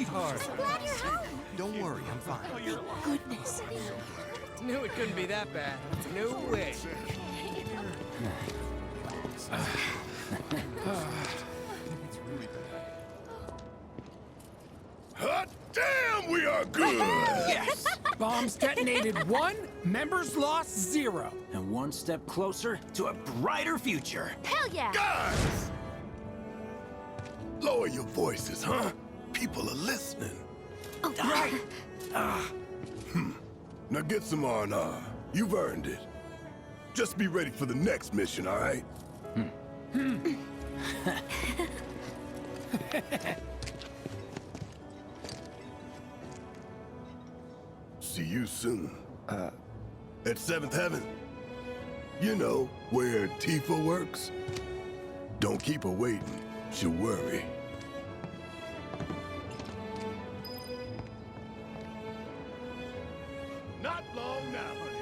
sweetheart. I'm glad you're home. Don't worry, I'm fine. Thank goodness. Knew it couldn't be that bad. No way. Hot damn, we are good! Yes! Bombs detonated 1, members lost 0. And one step closer to a brighter future. Hell yeah. Guys! Lower your voices, huh? People are listening. Oh, Right. Now get some R&R. You've earned it. Just be ready for the next mission, all right? See you soon. At 7th Heaven. You know, where Tifa works. Don't keep her waiting. She'll worry. Not long now, honey.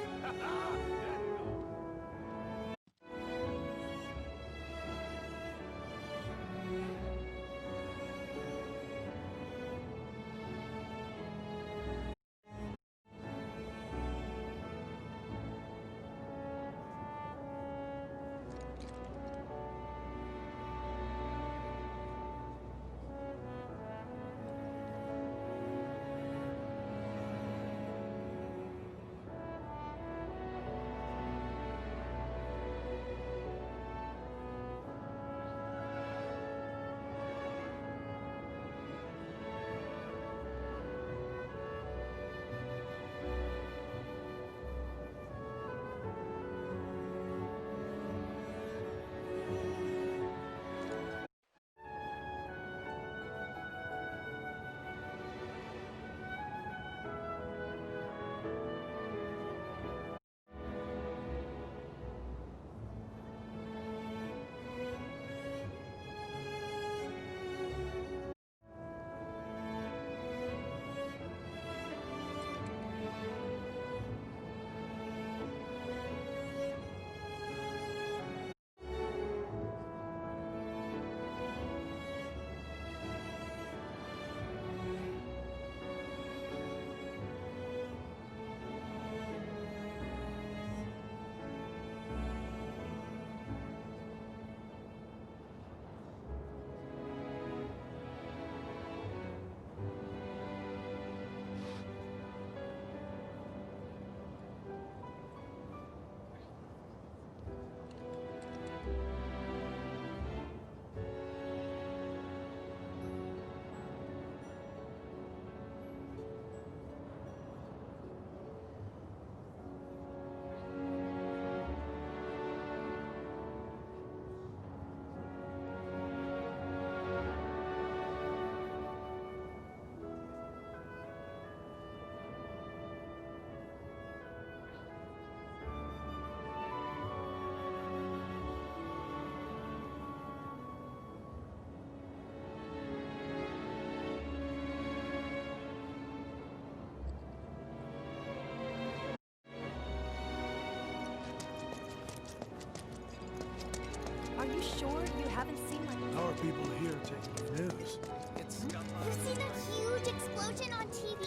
Are you sure you haven't seen like... How are people here taking the news? You see that huge explosion on TV?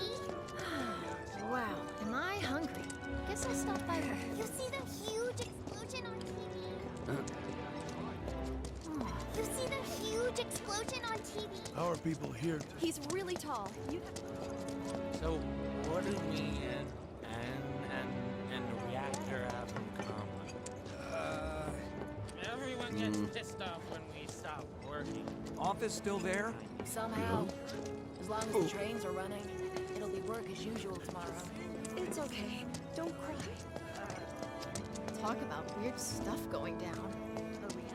Wow, am I hungry? Guess I'll stop by. You see the huge explosion on TV? You see the huge explosion on TV? How are people here He's really tall. You So, what do me and the reactor have in common? Everyone gets pissed off when we stop working. Office still there? Somehow. As long as the trains are running, it'll be work as usual tomorrow. It's okay. Don't cry. Talk about weird stuff going down.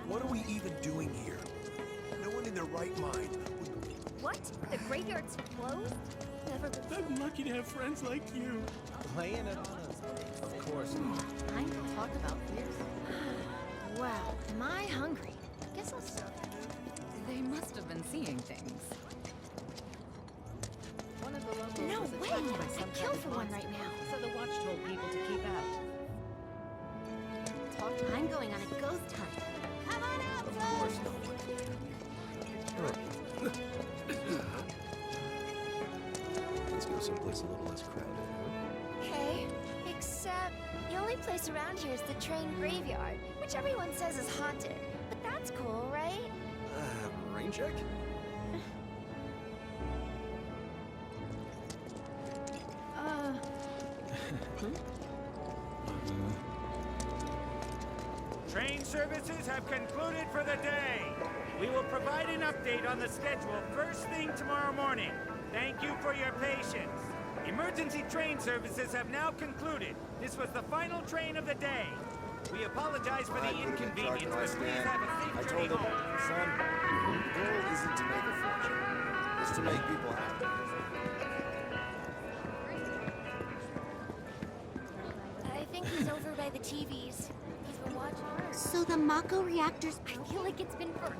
What are we even doing here? No one in their right mind would... What? The graveyard's closed? Never been. I'm lucky to have friends like you. Playing it on us. Of course not. Time to talk about weird. Wow, am I hungry? Guess I'll stop. They must have been seeing things. One of the locals No was way! attacked by some I'd kill kind of for one monster, right now. So the watch told people to keep out. I'm going on a ghost hunt. Come on out, Of course not. someplace a little less crowded, huh? Okay, except the only place around here is the train graveyard, which everyone says is haunted. But that's cool, right? Rain check? Train services have concluded for the day. We will provide an update on the schedule first thing tomorrow morning. Thank you for your patience. Emergency train services have now concluded. This was the final train of the day. We apologize for the inconvenience, but please have a safe journey home. Son, the goal isn't to make a fortune. It's to make people happy. I think he's over by the TVs. He's been watching her. So the Mako reactors... I feel like it's been forever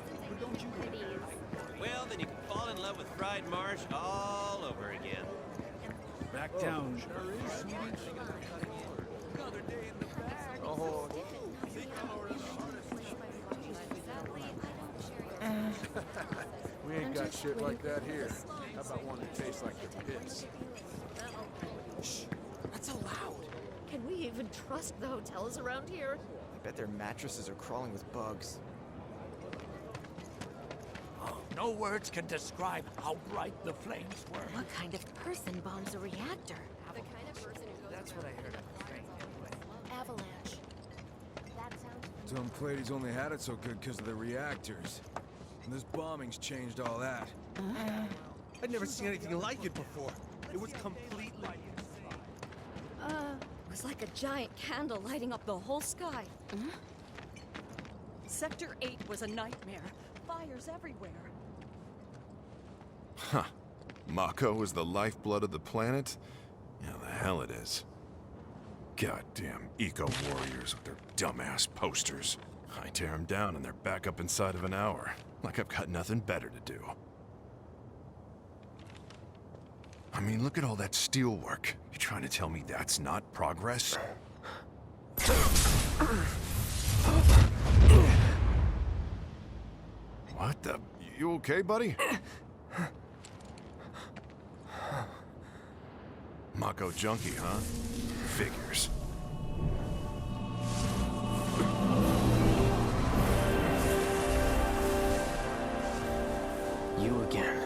since I've been to one of these. Well, then you can fall in love with fried marsh all over again. Back down. Oh, we ain't got shit like that here. How about one that tastes like the piss? Shh, that's so loud. Can we even trust the hotels around here? I bet their mattresses are crawling with bugs. No words can describe how bright the flames were. What kind of person bombs a reactor? The kind of person who goes That's what I heard. avalanche. That sounds... Tom Clady's only had it so good because of the reactors. And this bombing's changed all that. I'd never seen anything like it before. It was completely... It was like a giant candle lighting up the whole sky. Sector 8 was a nightmare. Fires everywhere. Huh. Mako is the lifeblood of the planet? Yeah, the hell it is. Goddamn eco-warriors with their dumbass posters. I tear them down and they're back up inside of an hour. Like I've got nothing better to do. I mean, look at all that steel work. You trying to tell me that's not progress? What the... You okay, buddy? Mako junkie, huh? Figures. You again.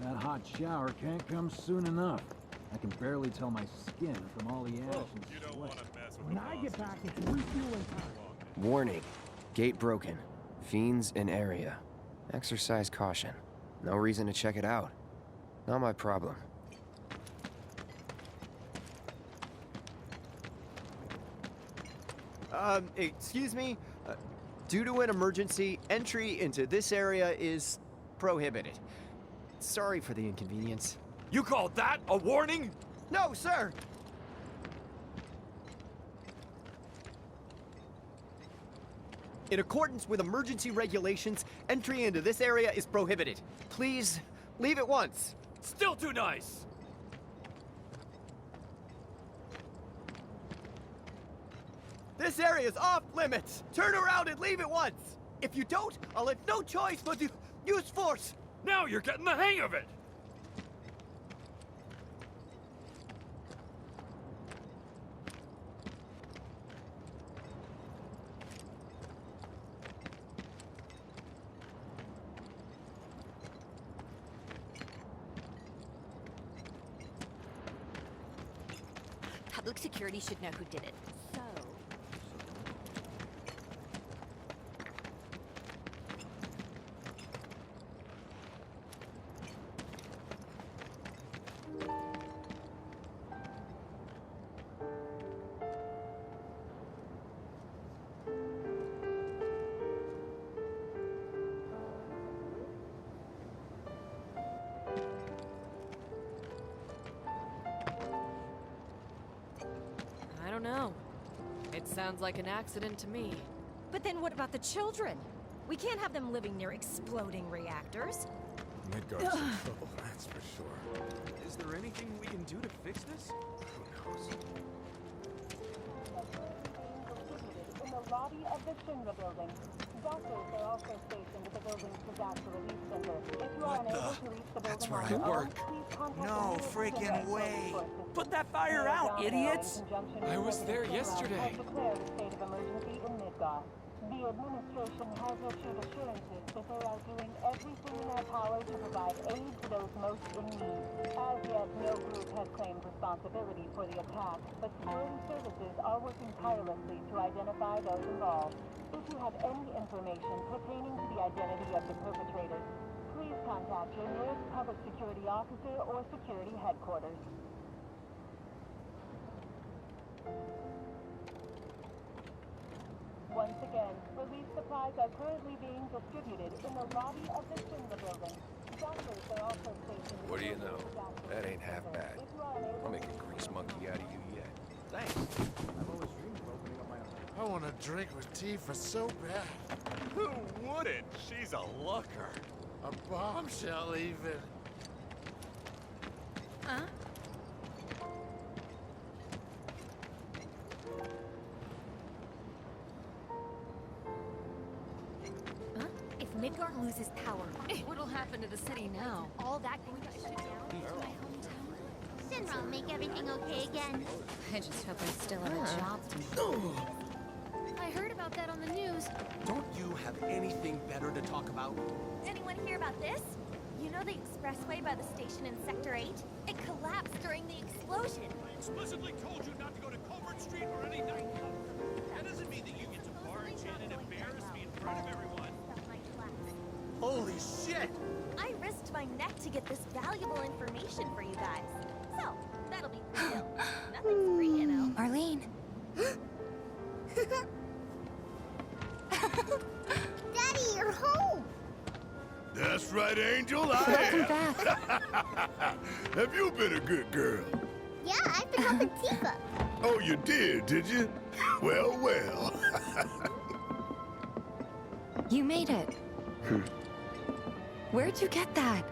That hot shower can't come soon enough. I can barely tell my skin from all the ash and sweat. When I get back, it's refueling time. Warning. Gate broken. Fiends in area. Exercise caution. No reason to check it out. Not my problem. Excuse me? Due to an emergency, entry into this area is prohibited. Sorry for the inconvenience. You called that a warning? No, sir! In accordance with emergency regulations, entry into this area is prohibited. Please, leave at once. Still too nice! This area is off limits! Turn around and leave at once! If you don't, I'll have no choice but to use force! Now you're getting the hang of it! Public security should know who did it. So... don't know. It sounds like an accident to me. But then what about the children? We can't have them living near exploding reactors. Midgard's in trouble, that's for sure. Is there anything we can do to fix this? Who knows? In the lobby of the Shinra building. Doctors are also stationed at the building's disaster relief center. If you are unable to reach the building on your own, please contact No the freaking way! resources. Put that fire out, idiots! I was there yesterday. Has declared a state of emergency in Midgard. The administration has issued assurances that they are doing everything in their power to provide aid to those most in need. As yet, no group has claimed responsibility for the attack, but security services are working tirelessly to identify those involved. If you have any information pertaining to the identity of the perpetrators, please contact your nearest public security officer or security headquarters. Once again, relief supplies are currently being distributed in the lobby of the Shinra building. Doctors are also stationed. What do you know? That ain't half bad. I'll make a grease monkey out of you yet. Thanks. I've always dreamed of opening up my own. I want a drink with Tifa so bad. Who wouldn't? She's a looker. A bombshell, even. Huh? If Midgard loses power, What'll happen to the city now? all that going to shut down to my hometown. Shinra will make everything okay again. I just hope I still have a job to do. I heard about that on the news. Don't you have anything better to talk about? Anyone hear about this? You know the expressway by the station in Sector 8? It collapsed during the explosion. I explicitly told you not to go to Culvert Street or any nightclub. That doesn't mean that you get to barge in and embarrass me in front of everyone. Holy shit! I risked my neck to get this valuable information for you guys. So, that'll be real. Nothing's free, you know. Marlene. Daddy, you're home! That's right, Angel, I Welcome am. back. Have you been a good girl? Yeah, I've been helping Tifa. Oh, you did you? Well, well. You made it. Where'd you get that?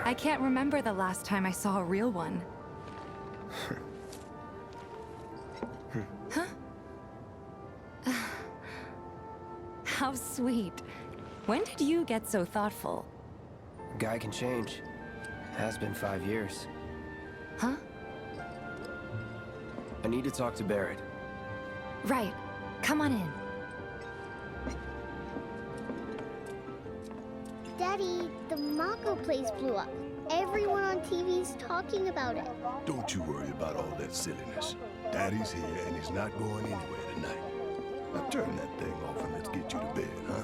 I can't remember the last time I saw a real one. Huh? How sweet. When did you get so thoughtful? Guy can change. Has been 5 years. Huh? I need to talk to Barrett. Right. Come on in. Daddy, the Mako place blew up. Everyone on TV's talking about it. Don't you worry about all that silliness. Daddy's here and he's not going anywhere tonight. Now turn that thing off and let's get you to bed, huh?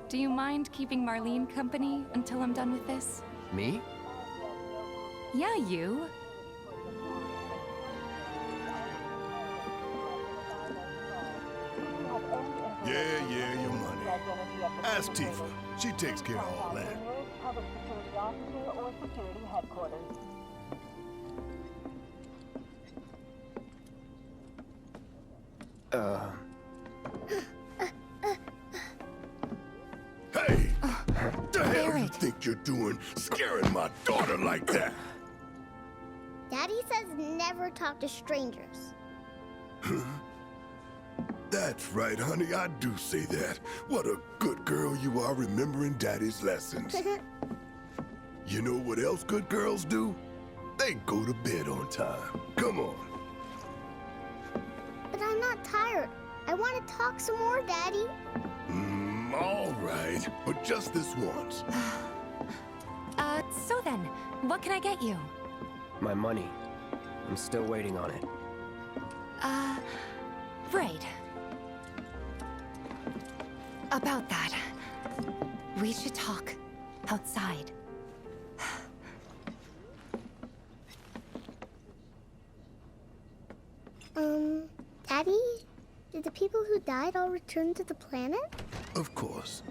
Do you mind keeping Marlene company until I'm done with this? Me? Yeah, you. Yeah, your money. Ask Tifa. She takes care of all that. Public security officer or security headquarters. Hey! What the hell you think you're doing, scaring my daughter like that? Daddy says never talk to strangers. That's right, honey, I do say that. What a good girl you are remembering Daddy's lessons. You know what else good girls do? They go to bed on time. Come on. But I'm not tired. I want to talk some more, Daddy. All right, but just this once. So then, what can I get you? My money. I'm still waiting on it. Right. About that, we should talk outside. Daddy, did the people who died all return to the planet? Of course.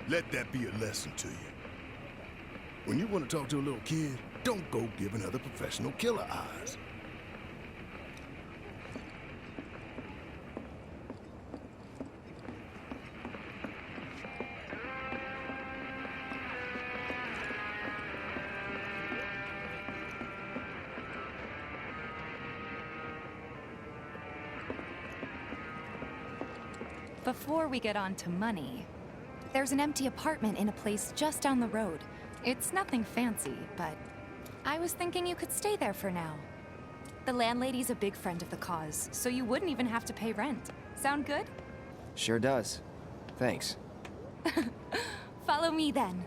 Let that be a lesson to you. When you want to talk to a little kid, don't go giving other professional killer eyes. Before we get on to money, there's an empty apartment in a place just down the road. It's nothing fancy, but I was thinking you could stay there for now. The landlady's a big friend of the cause, so you wouldn't even have to pay rent. Sound good? Sure does. Thanks. Follow me then.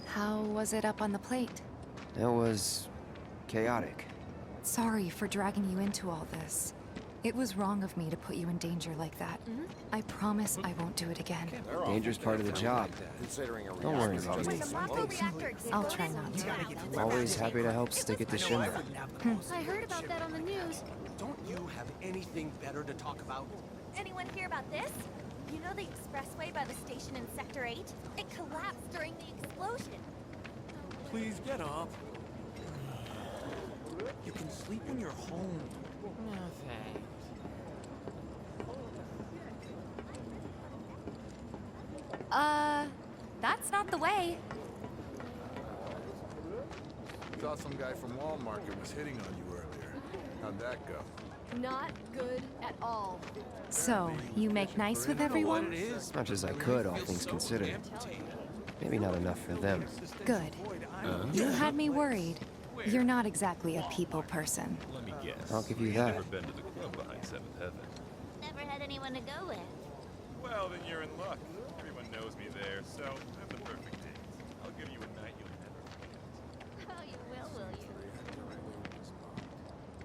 How was it up on the plate? It was chaotic. Sorry for dragging you into all this. It was wrong of me to put you in danger like that. I promise I won't do it again. Danger's part of the job. Don't worry about me. I'll try not to. Always happy to help stick it to Shinra. I heard about that on the news. Don't you have anything better to talk about? Anyone hear about this? You know the expressway by the station in Sector 8? It collapsed during the explosion. Please get up. You can sleep when you're home. No thanks. That's not the way. Thought some guy from Walmart was hitting on you earlier. How'd that go? Not good at all. So, you make nice with everyone? As much as I could, all things considered. Maybe not enough for them. Good. You had me worried. You're not exactly a people person. Let me guess. I'll give you that. Never been to the club behind Seventh Heaven. Never had anyone to go with. Well, then you're in luck. Everyone knows me there, so I have the perfect date. I'll give you a night you'll never forget. Oh, you will you?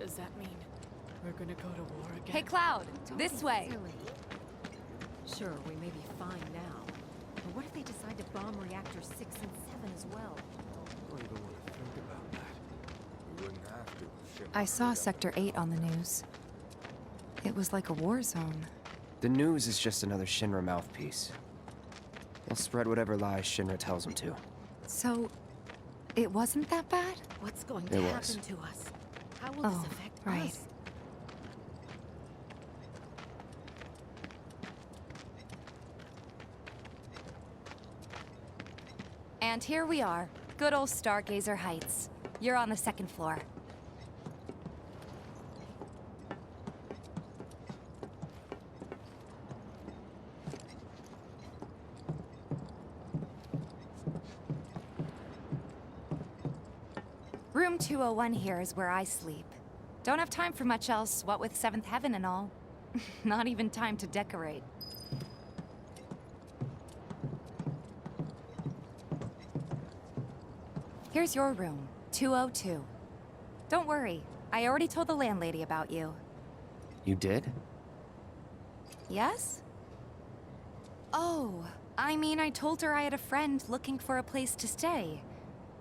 Does that mean we're gonna go to war again? Hey, Cloud, this way. Sure, we may be fine now. But what if they decide to bomb reactors 6 and 7 as well? Don't even want to think about that. We wouldn't have to. I saw Sector 8 on the news. It was like a war zone. The news is just another Shinra mouthpiece. They'll spread whatever lies Shinra tells them to. So, it wasn't that bad? What's going It to was. happen to us? How will Oh, this affect right. us? And here we are. Good old Stargazer Heights. You're on the second floor. Room 201 here is where I sleep. Don't have time for much else, what with Seventh Heaven and all. Not even time to decorate. Here's your room, 202. Don't worry, I already told the landlady about you. You did? Yes? Oh, I mean, I told her I had a friend looking for a place to stay.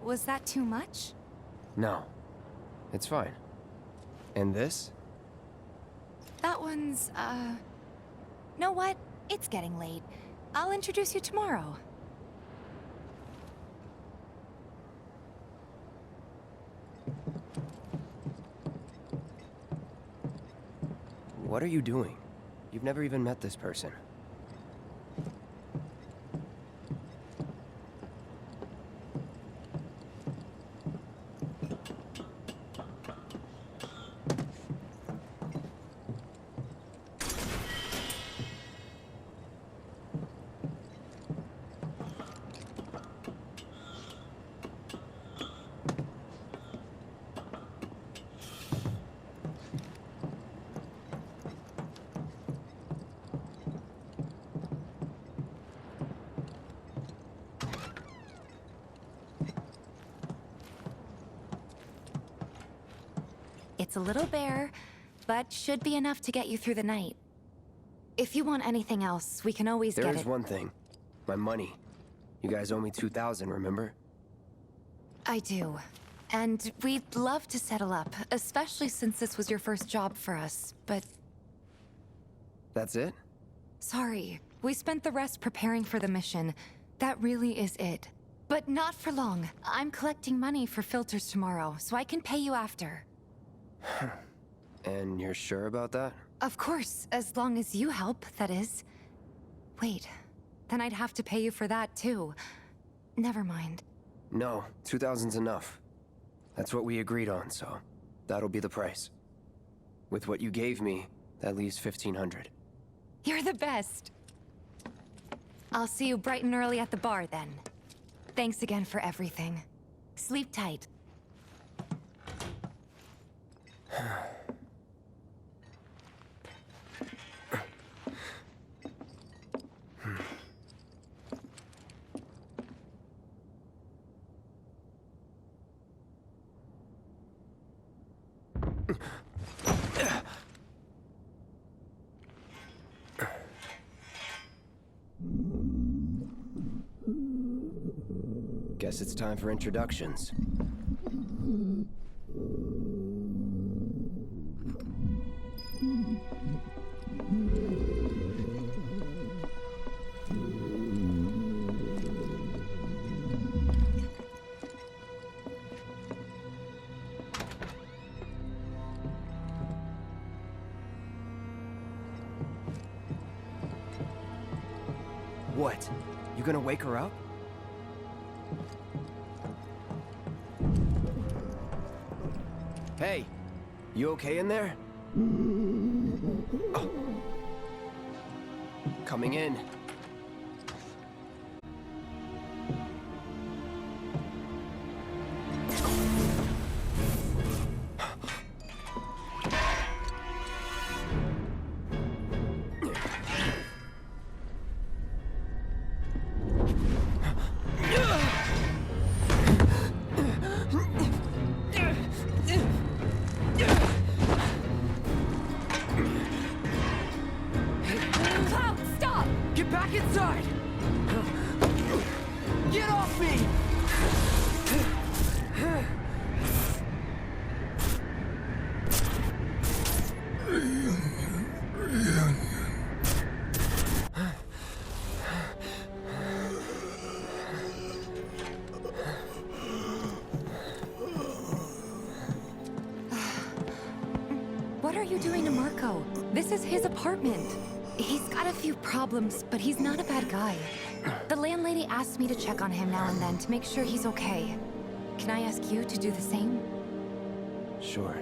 Was that too much? No. It's fine. And this? That one's, know what? It's getting late. I'll introduce you tomorrow. What are you doing? You've never even met this person. It's a little bare, but should be enough to get you through the night. If you want anything else, we can always get it. There's one thing. My money. You guys owe me 2,000, remember? I do. And we'd love to settle up, especially since this was your first job for us, but... That's it? Sorry. We spent the rest preparing for the mission. That really is it. But not for long. I'm collecting money for filters tomorrow, so I can pay you after. And you're sure about that? Of course, as long as you help, that is. Wait, then I'd have to pay you for that too. Never mind. No, 2,000's enough. That's what we agreed on, so that'll be the price. With what you gave me, that leaves 1,500. You're the best. I'll see you bright and early at the bar then. Thanks again for everything. Sleep tight. Guess it's time for introductions. What? You gonna wake her up? Hey, you okay in there? Oh. Coming in. What are you doing to Marco? This is his apartment. He's got a few problems, but he's not a bad guy. The landlady asked me to check on him now and then to make sure he's okay. Can I ask you to do the same? Sure.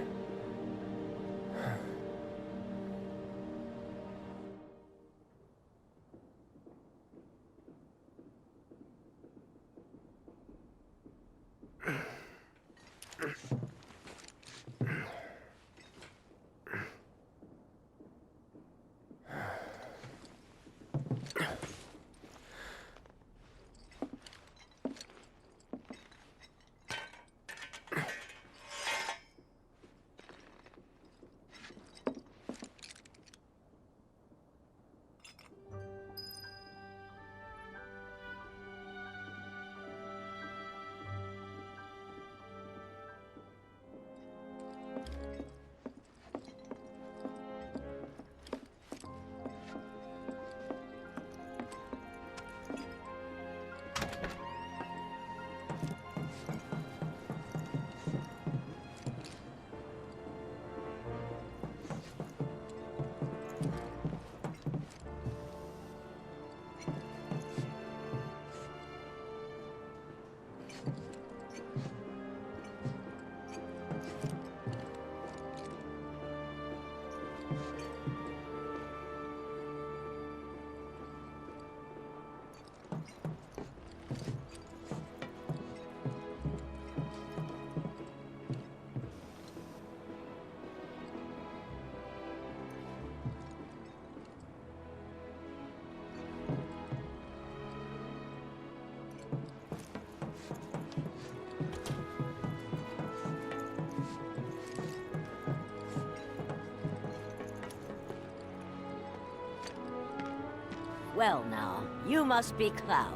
Well now, you must be Cloud.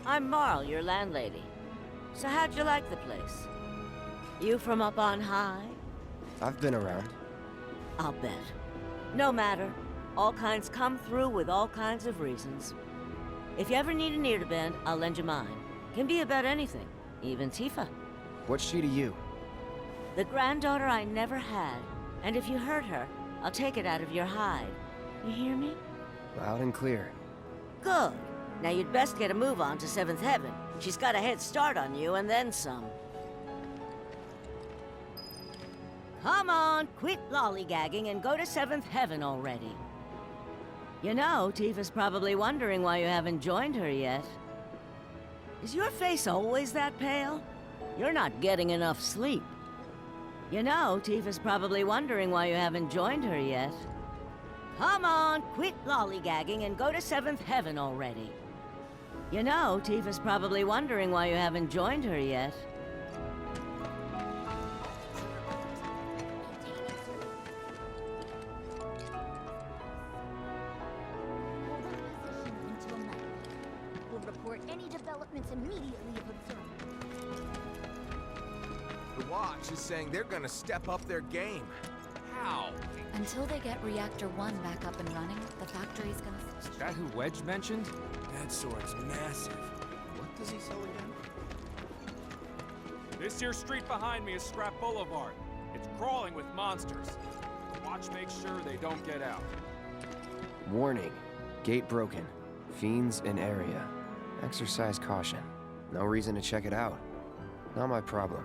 I'm Marl, your landlady. So how'd you like the place? You from up on high? I've been around. I'll bet. No matter. All kinds come through with all kinds of reasons. If you ever need an ear to bend, I'll lend you mine. Can be about anything, even Tifa. What's she to you? The granddaughter I never had. And if you hurt her, I'll take it out of your hide. You hear me? Loud and clear. Good. Now you'd best get a move on to 7th Heaven. She's got a head start on you and then some. Come on, quit lollygagging and go to 7th Heaven already. You know, Tifa's probably wondering why you haven't joined her yet. Is your face always that pale? You're not getting enough sleep. You know, Tifa's probably wondering why you haven't joined her yet. Come on, quit lollygagging and go to 7th Heaven already. You know, Tifa's probably wondering why you haven't joined her yet. We'll report any developments immediately if observed. The Watch is saying they're gonna step up their game. How? Until they get Reactor 1 back up and running, the factory's gonna... That who Wedge mentioned? That sword's massive. What does he sell again? This here street behind me is Scrap Boulevard. It's crawling with monsters. Watch make sure they don't get out. Warning. Gate broken. Fiends in area. Exercise caution. No reason to check it out. Not my problem.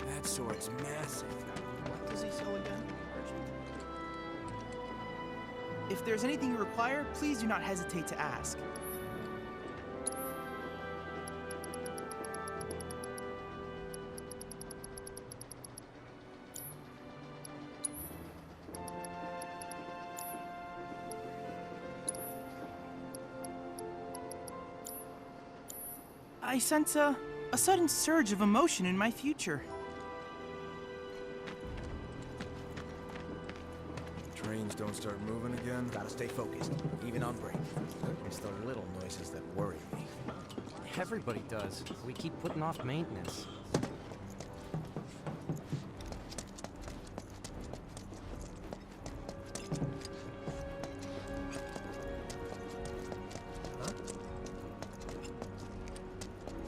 That sword's massive. What does he sell again? If there's anything you require, please do not hesitate to ask. I sense a sudden surge of emotion in my future. Trains don't start moving again. Gotta stay focused, even on break. It's the little noises that worry me. Everybody does. We keep putting off maintenance.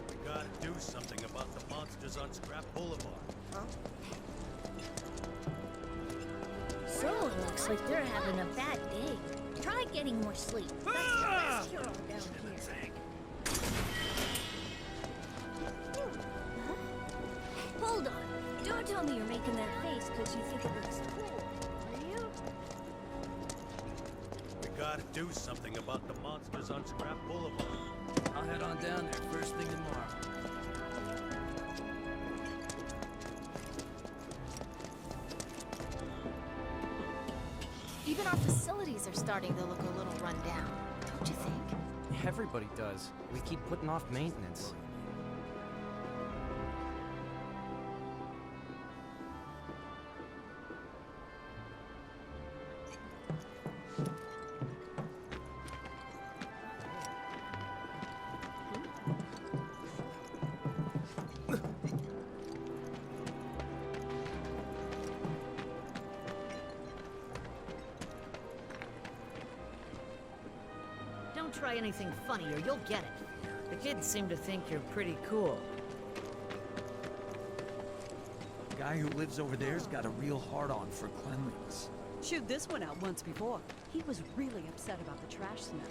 We gotta do something about the monsters on Scrap Boulevard. So it looks like they're having a bad day. Try getting more sleep. That's the best cure all down here. Huh? Hold on. Don't tell me you're making that face because you think it looks cool. Are you? We gotta do something about the monsters on Scrap Boulevard. I'll head on down there first thing tomorrow. Even our facilities are starting to look a little run down, don't you think? Everybody does. We keep putting off maintenance. Don't try anything funny or you'll get it. The kids seem to think you're pretty cool. The guy who lives over there's got a real hard-on for cleanliness. Chewed this one out once before. He was really upset about the trash smell.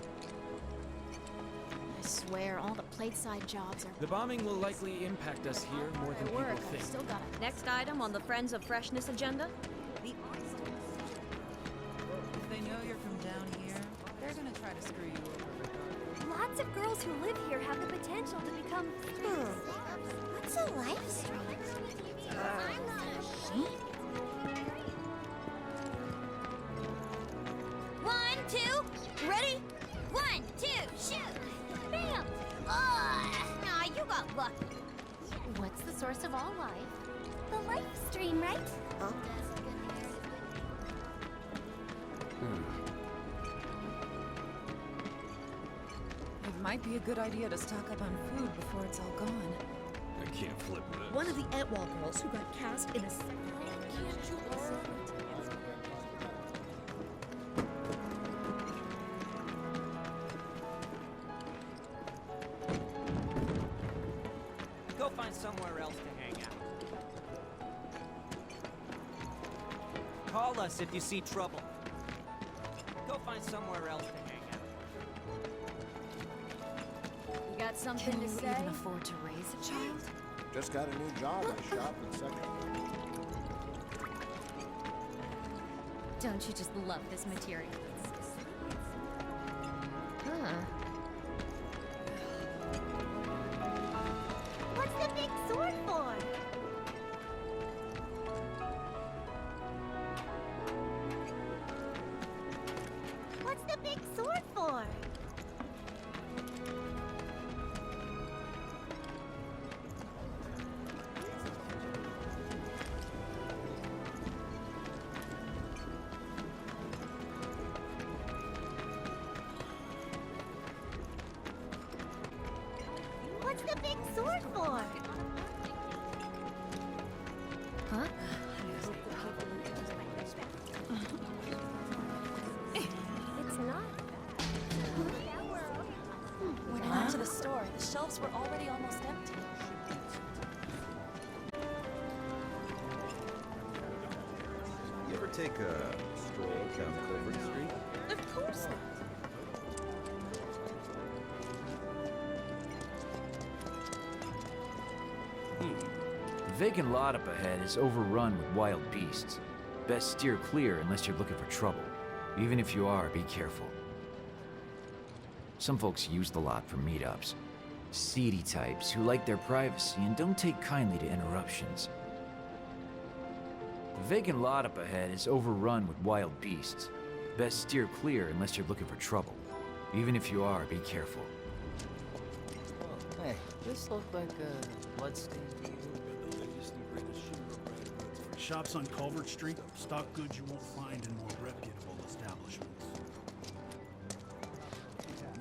I swear, all the plateside jobs are... The bombing will likely impact us here more than people think. Still got it. Next item on the Friends of Freshness agenda? The oysters. If they know you're from down here, they're gonna try to screw you over. Lots of girls who live here have the potential to become... What's a life stream? I'm not ashamed. 1, 2, ready 1, 2, shoot! Bam! Nah, you got lucky. What's the source of all life? The life stream, right? Huh? It might be a good idea to stock up on food before it's all gone. I can't flip this. One of the Etwall girls who got cast in a second. Go find somewhere else to hang out. Call us if you see trouble. Go find somewhere else to hang out. You got something Can to you say? even afford to raise a child? Just got a new job at a shop in Second. Don't you just love this material? Huh. What's the big sword for? What's the big sword for? What's the big sword for? Huh? It's not. When I went to the store, the shelves were already almost empty. You ever take a stroll down Culver Street? Of course not. The vacant lot up ahead is overrun with wild beasts. Best steer clear unless you're looking for trouble. Even if you are, be careful. Some folks use the lot for meetups. Seedy types who like their privacy and don't take kindly to interruptions. The vacant lot up ahead is overrun with wild beasts. Best steer clear unless you're looking for trouble. Even if you are, be careful. Hey, this looked like a bloodstain to you. Shops on Culvert Street stock goods you won't find in more reputable establishments.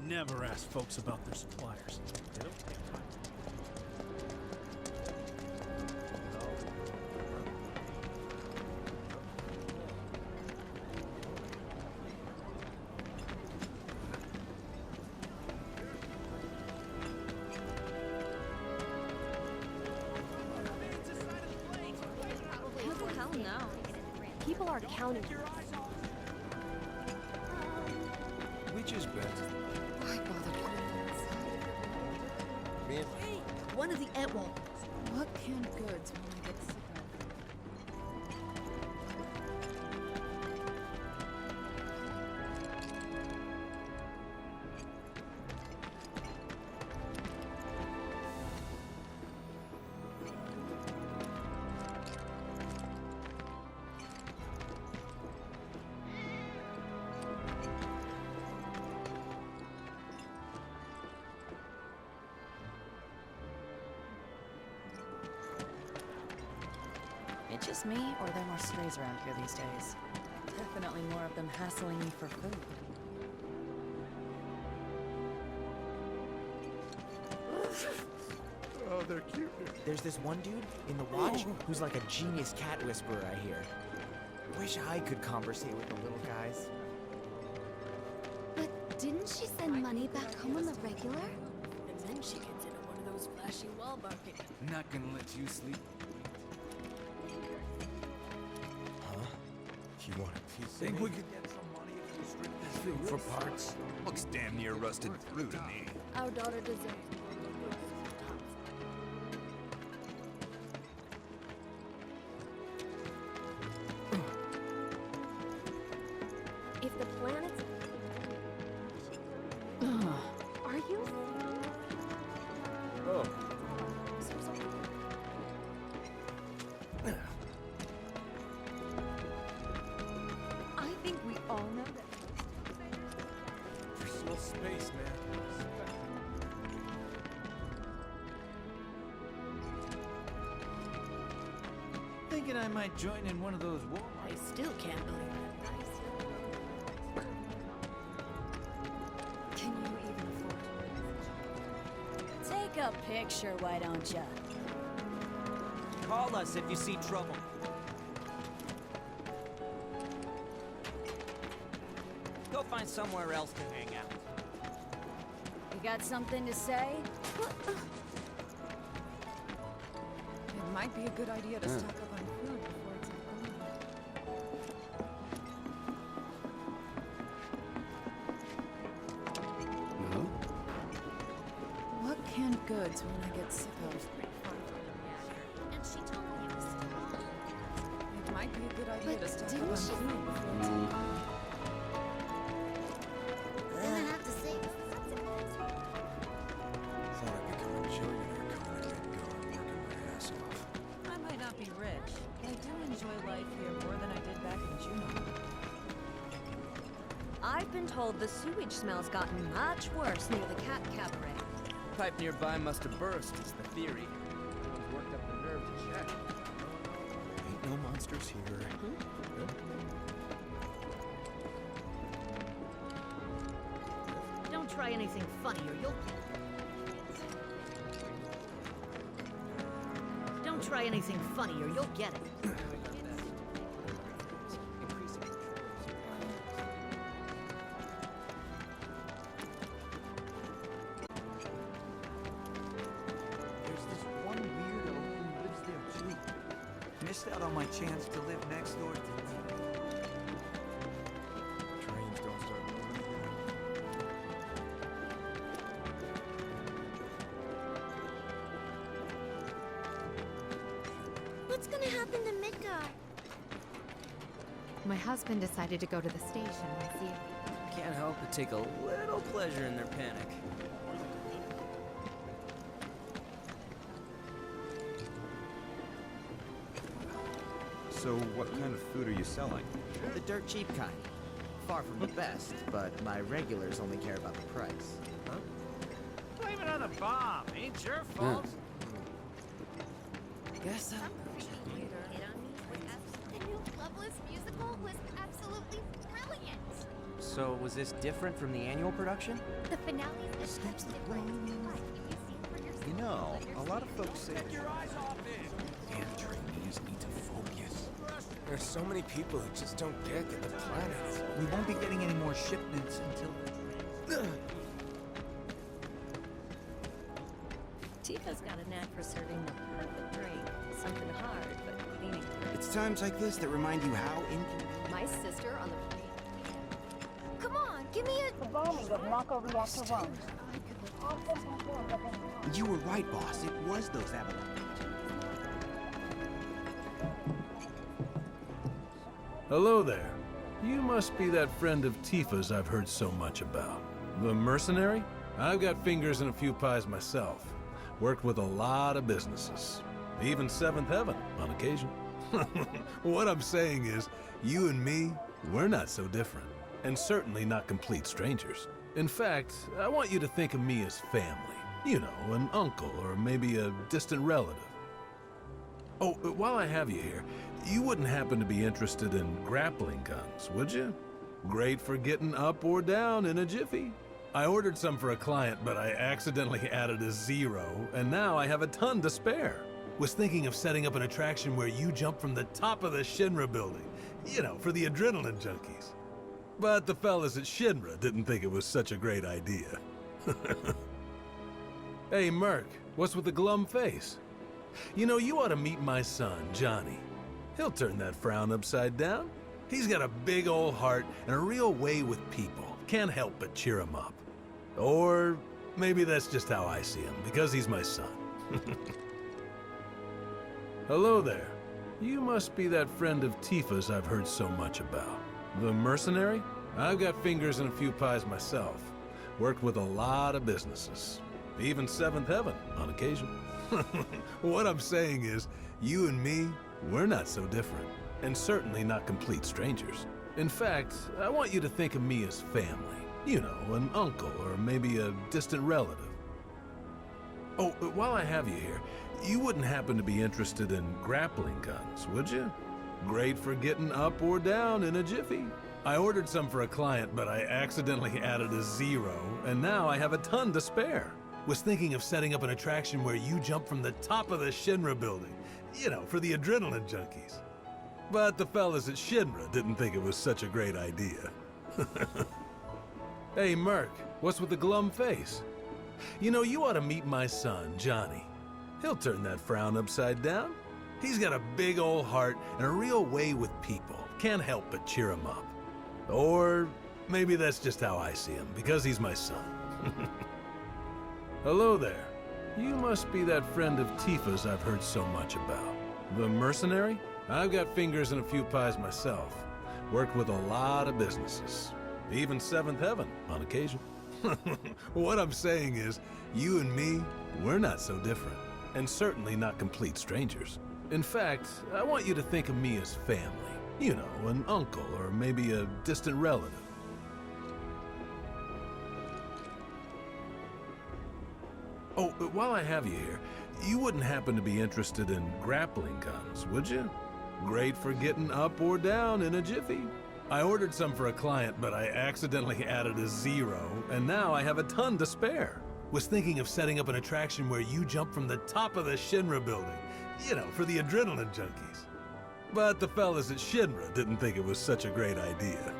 Never ask folks about their suppliers. They don't take time. Who the hell knows? People are counting. We just bet. Why bother putting Man. Hey, one of the Etwall. What canned goods will I get sick of? It just me, or are there more strays around here these days? Definitely more of them hassling me for food. Oh, they're cute. There's this one dude in the watch who's like a genius cat whisperer, I hear. Wish I could conversate with the little guys. But didn't she send money back home on the regular? And then she gets into one of those flashy wall market. Not gonna let you sleep. Huh? You want a piece Think we could get some money if we strip this thing for parts? Looks damn near rusted through to me. Our daughter deserves it. If the planet's... Are you? Oh. I think we all know that. Personal space, man. Thinking I might join in one of those wars. I still can't believe it. Can you even afford to Take a picture, why don't ya? Call us if you see trouble. Go find somewhere else to hang out. You got something to say? It might be a good idea to stock up on food before it's all gone. What canned goods will I get sick of? And she told me it was It might be a good idea to stock up didn't on she- food before it's all gone. then I have to say Thought I'd become a millionaire coming to Midgar and working my ass off. I might not be rich, but I do enjoy life here more than I did back in Juneau. I've been told the sewage smell's gotten much worse near the cat cabaret. Pipe nearby must have burst, is the theory. No one's worked up the nerve to check. Ain't no monsters here. Don't try anything funny or you'll... Don't try anything funny or you'll get it. There's this one weirdo who lives there too. Missed out on my chance to live next door to Trains don't start moving again. what's gonna happen to Midgar? My husband decided to go to the station and see if Can't help but take a little pleasure in their panic. So, what kind of food are you selling? The dirt cheap kind. Far from the best, but my regulars only care about the price. Huh? Blame it on the bomb. Ain't your fault. Guess I'll... The new Loveless musical was absolutely brilliant. So, was this different from the annual production? The finale's a step different. You know, a lot of folks say... Take your eyes off it. Damn trainees need to focus. There's so many people who just don't get that the planets. We won't be getting any more shipments until... Tifa's got a knack for serving the perfect drink. Something hard, but cleaning. It's times like this that remind you how My sister on the plane. Come on, give me a... The bombing of Mako Reactor 1. You were right, boss. It was those avalanches. Hello there. You must be that friend of Tifa's I've heard so much about. The mercenary? I've got fingers in a few pies myself. Worked with a lot of businesses. Even Seventh Heaven, on occasion. What I'm saying is, you and me, we're not so different. And certainly not complete strangers. In fact, I want you to think of me as family. You know, an uncle or maybe a distant relative. Oh, while I have you here, you wouldn't happen to be interested in grappling guns, would you? Great for getting up or down in a jiffy. I ordered some for a client, but I accidentally added a 0, and now I have a ton to spare. Was thinking of setting up an attraction where you jump from the top of the Shinra building. You know, for the adrenaline junkies. But the fellas at Shinra didn't think it was such a great idea. Hey, Merc, what's with the glum face? You know, you ought to meet my son, Johnny. He'll turn that frown upside down. He's got a big old heart and a real way with people. Can't help but cheer him up. Or maybe that's just how I see him, because he's my son. Hello there. You must be that friend of Tifa's I've heard so much about. The mercenary? I've got fingers in a few pies myself. Worked with a lot of businesses. Even Seventh Heaven, on occasion. What I'm saying is, you and me, we're not so different. And certainly not complete strangers. In fact, I want you to think of me as family. You know, an uncle or maybe a distant relative. Oh, while I have you here, you wouldn't happen to be interested in grappling guns, would you? Great for getting up or down in a jiffy. I ordered some for a client, but I accidentally added a 0, and now I have a ton to spare. Was thinking of setting up an attraction where you jump from the top of the Shinra building. You know, for the adrenaline junkies. But the fellas at Shinra didn't think it was such a great idea. Hey, Merc, what's with the glum face? You know, you ought to meet my son, Johnny. He'll turn that frown upside down. He's got a big old heart and a real way with people. Can't help but cheer him up. Or maybe that's just how I see him, because he's my son. Hello there. You must be that friend of Tifa's I've heard so much about. The mercenary? I've got fingers in a few pies myself. Worked with a lot of businesses. Even Seventh Heaven, on occasion. What I'm saying is, you and me, we're not so different. And certainly not complete strangers. In fact, I want you to think of me as family. You know, an uncle or maybe a distant relative. Oh, while I have you here, you wouldn't happen to be interested in grappling guns, would you? Great for getting up or down in a jiffy. I ordered some for a client, but I accidentally added a 0, and now I have a ton to spare. Was thinking of setting up an attraction where you jump from the top of the Shinra building. You know, for the adrenaline junkies. But the fellas at Shinra didn't think it was such a great idea.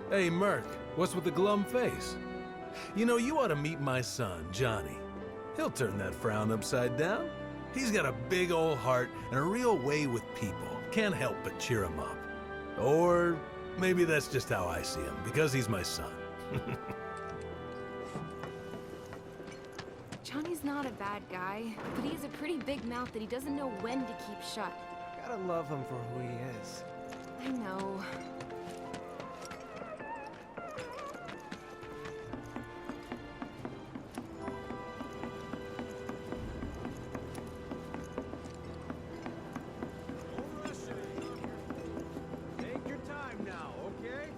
Hey, Merc, what's with the glum face? You know, you ought to meet my son, Johnny. He'll turn that frown upside down. He's got a big old heart and a real way with people. Can't help but cheer him up. Or maybe that's just how I see him, because he's my son. Johnny's not a bad guy, but he has a pretty big mouth that he doesn't know when to keep shut. Gotta love him for who he is. I know. Take your time now, okay?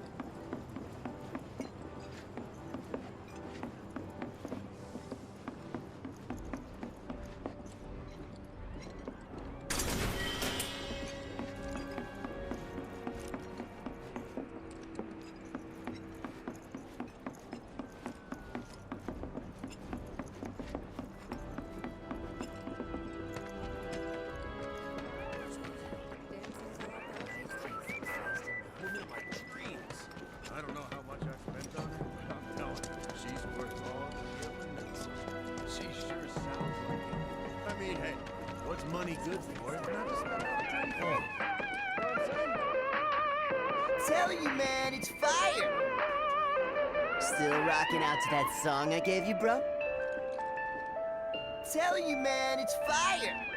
I don't know how much I spent on her, but I'm telling you, she's worth all the killing and some. She sure sounds like it. I mean, hey, what's money good for if not to spend all the time for? You know what I'm saying? Telling you, man, it's fire! Still rocking out to that song I gave you, bro? Telling you, man, it's fire!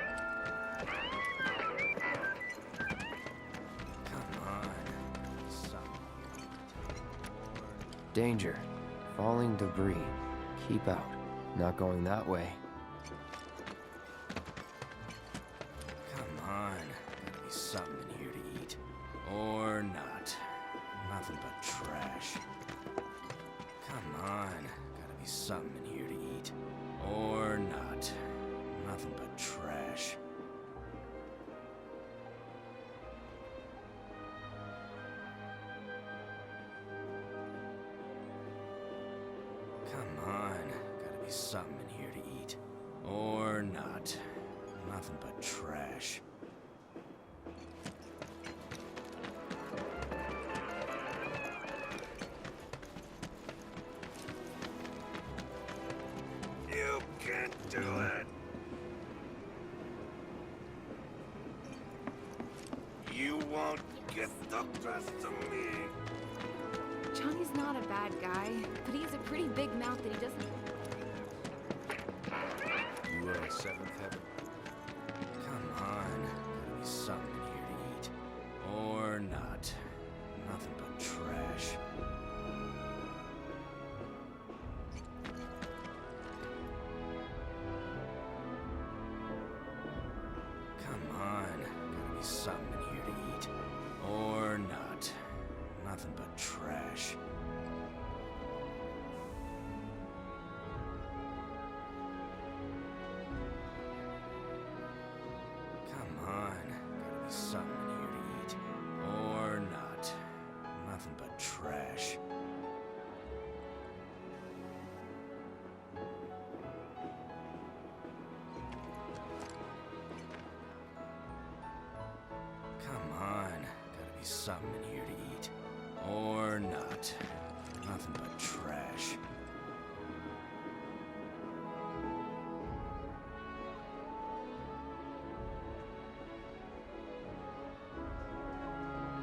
Danger. Falling debris. Keep out. Not going that way. Come on. Gotta be something in here to eat. Or not. Nothing but trash. Come on. Gotta be something in here to eat. Or not. Nothing but trash. Come on. Gotta be something in here to eat. Or not. Nothing but trash. You can't do it. You won't get the best of me. Johnny's not a bad guy, but he has a pretty big mouth that he doesn't... You are Seventh Heaven. Come on. Gotta be something in here to eat. Or not. Nothing but trash. Come on. Gotta be something in here to eat. Or not. Nothing but trash. be something in here to eat. Or not. Nothing but trash.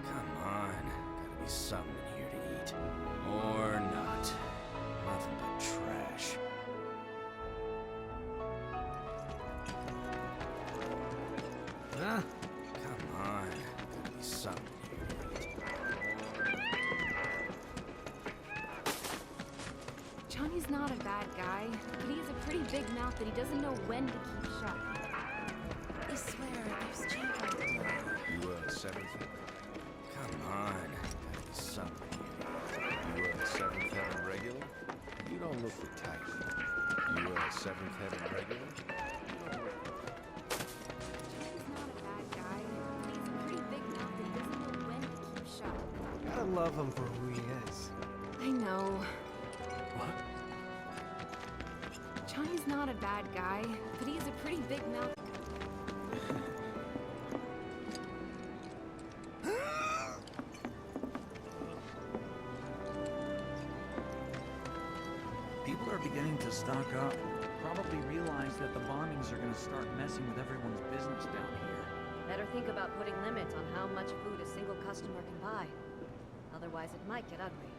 Come on. Gotta be something in here to eat. Or not. Nothing but trash. Huh? Come on. Gotta be something here to eat. Johnny's not a bad guy, but he has a pretty big mouth that he doesn't know when to keep shut. I swear, there's change on the floor. You, 7th? Come on. Gotta be something here to eat. You, 7th Heaven regular? You don't look the type. You, 7th Heaven regular? Johnny's not a bad guy, but he has a pretty big mouth that he doesn't know when to keep shut. Gotta love him for who he is. I know. What? Johnny's not a bad guy, but he has a pretty big mouth. People are beginning to stock up. Probably realize that the bombings are gonna start messing with everyone's business down here. Better think about putting limits on how much food a single customer can buy. Otherwise, it might get ugly.